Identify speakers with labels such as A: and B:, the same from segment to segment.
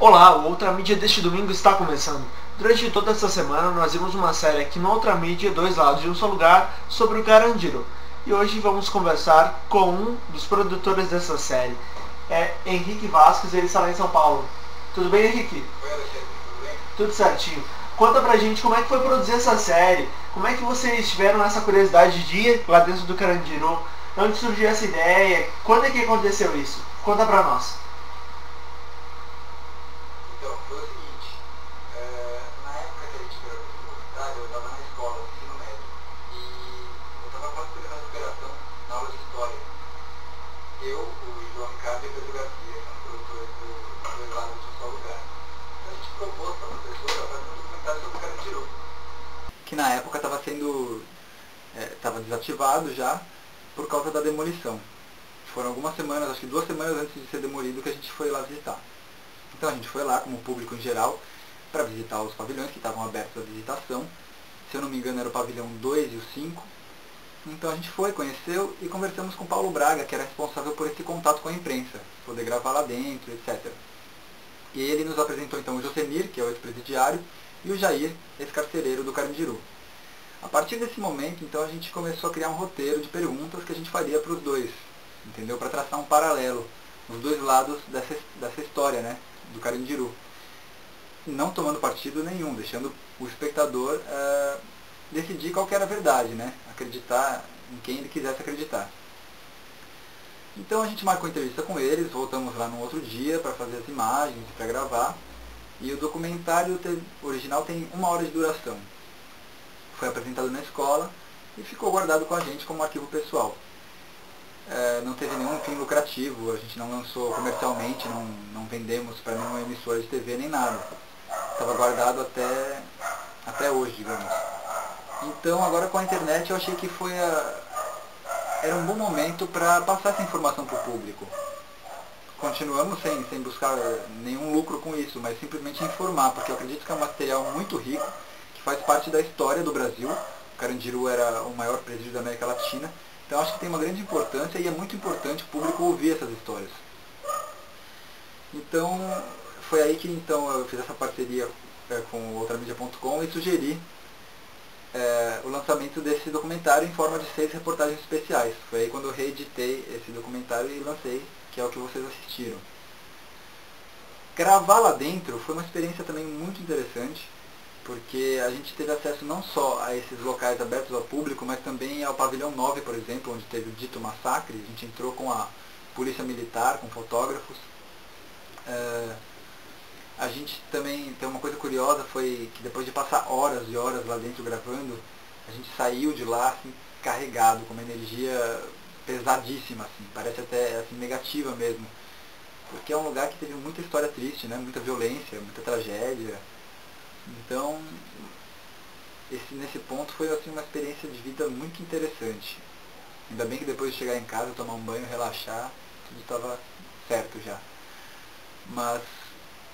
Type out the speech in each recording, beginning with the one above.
A: Olá, o Outra Mídia deste domingo está começando. Durante toda essa semana nós vimos uma série aqui no Outra Mídia, Dois Lados de um Só Lugar, sobre o Carandiru. E hoje vamos conversar com um dos produtores dessa série. É Henrique Vasquez, ele está lá em São Paulo. Tudo bem, Henrique?
B: Oi, Alexandre, tudo bem?
A: Tudo certinho. Conta pra gente como é que foi produzir essa série, como é que vocês tiveram essa curiosidade de ir lá dentro do Carandiru, onde surgiu essa ideia, quando é que aconteceu isso? Conta pra nós.
B: Então, foi o seguinte, na época que a gente gravou esse documentário, eu estava na escola, no ensino médio, e eu estava quase pegando a recuperação na aula de história. Eu, o João Ricardo e o Pedro Garcia, que são produtores do Dois Lados de um Só Lugar. Então a gente propôs para a professora fazer um documentário sobre o Carandiru, que na época estava desativado já por causa da demolição. Foram algumas semanas, acho que 2 semanas antes de ser demolido, que a gente foi lá visitar. Então a gente foi lá, como público em geral, para visitar os pavilhões que estavam abertos à visitação. Se eu não me engano era o pavilhão 2 e o 5. Então a gente foi, conheceu e conversamos com o Paulo Braga, que era responsável por esse contato com a imprensa, poder gravar lá dentro, etc. E ele nos apresentou então o Josemir, que é o ex-presidiário, e o Jair, ex-carcereiro do Carandiru. A partir desse momento, então, a gente começou a criar um roteiro de perguntas que a gente faria para os dois, entendeu? Para traçar um paralelo, os dois lados dessa história, né, do Carandiru. Não tomando partido nenhum, deixando o espectador decidir qual que era a verdade, né? Acreditar em quem ele quisesse acreditar. Então a gente marcou entrevista com eles, voltamos lá no outro dia para fazer as imagens, para gravar. E o documentário original tem 1 hora de duração. Foi apresentado na escola e ficou guardado com a gente como arquivo pessoal. Não teve nenhum fim lucrativo, a gente não lançou comercialmente, não vendemos para nenhuma emissora de TV nem nada. Estava guardado até hoje, digamos. Então agora com a internet eu achei que era um bom momento para passar essa informação para o público. Continuamos sem buscar nenhum lucro com isso, mas simplesmente informar, porque eu acredito que é um material muito rico, que faz parte da história do Brasil. O Carandiru era o maior presídio da América Latina, então acho que tem uma grande importância e é muito importante o público ouvir essas histórias. Então, foi aí que então, eu fiz essa parceria com o outramedia.com e sugeri o lançamento desse documentário em forma de 6 reportagens especiais. Foi aí quando eu reeditei esse documentário e lancei, que é o que vocês assistiram. Gravar lá dentro foi uma experiência também muito interessante, porque a gente teve acesso não só a esses locais abertos ao público, mas também ao pavilhão 9, por exemplo, onde teve o dito massacre. A gente entrou com a polícia militar, com fotógrafos. A gente também, tem uma coisa curiosa, foi que depois de passar horas e horas lá dentro gravando, a gente saiu de lá assim, carregado, com uma energia pesadíssima, assim, parece até assim, negativa mesmo. Porque é um lugar que teve muita história triste, né? Muita violência, muita tragédia. Então, nesse ponto foi assim, uma experiência de vida muito interessante. Ainda bem que depois de chegar em casa, tomar um banho, relaxar, tudo estava certo já. Mas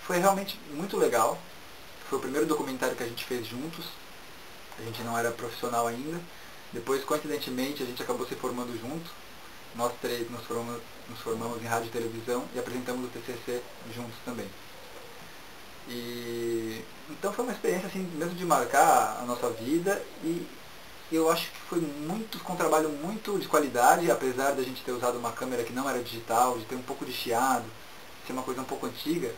B: foi realmente muito legal. Foi o primeiro documentário que a gente fez juntos. A gente não era profissional ainda. Depois, coincidentemente, a gente acabou se formando junto. Nós 3 nos formamos em rádio e televisão e apresentamos o TCC juntos também. Então foi uma experiência assim, mesmo de marcar a nossa vida, e eu acho que foi com um trabalho muito de qualidade, apesar de a gente ter usado uma câmera que não era digital, de ter um pouco de chiado, ser uma coisa um pouco antiga.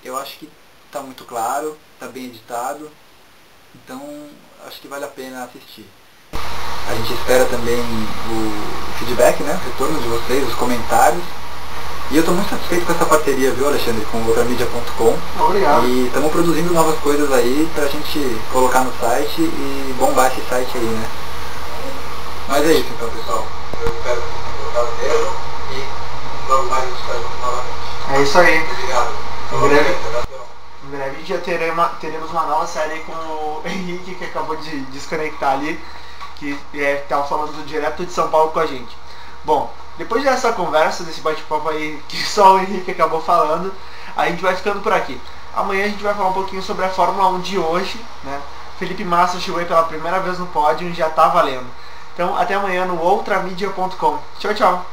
B: Eu acho que está muito claro, está bem editado, então acho que vale a pena assistir. A gente espera também o feedback, né, o retorno de vocês, os comentários. E eu estou muito satisfeito com essa parceria, viu, Alexandre, com o outramedia.com.
A: Obrigado.
B: E estamos produzindo novas coisas aí pra gente colocar no site e bombar esse site aí, né? Mas é isso então, pessoal. Eu espero que vocês tenham gostado mesmo e logo mais a gente está junto novamente.
A: É isso aí.
B: Obrigado.
A: Em breve já teremos uma nova série com o Henrique, que acabou de desconectar ali, que estava falando direto de São Paulo com a gente. Bom, depois dessa conversa, desse bate-papo aí que só o Henrique acabou falando, a gente vai ficando por aqui. Amanhã a gente vai falar um pouquinho sobre a Fórmula 1 de hoje, né? Felipe Massa chegou aí pela primeira vez no pódio e já tá valendo. Então até amanhã no outramedia.com. Tchau, tchau!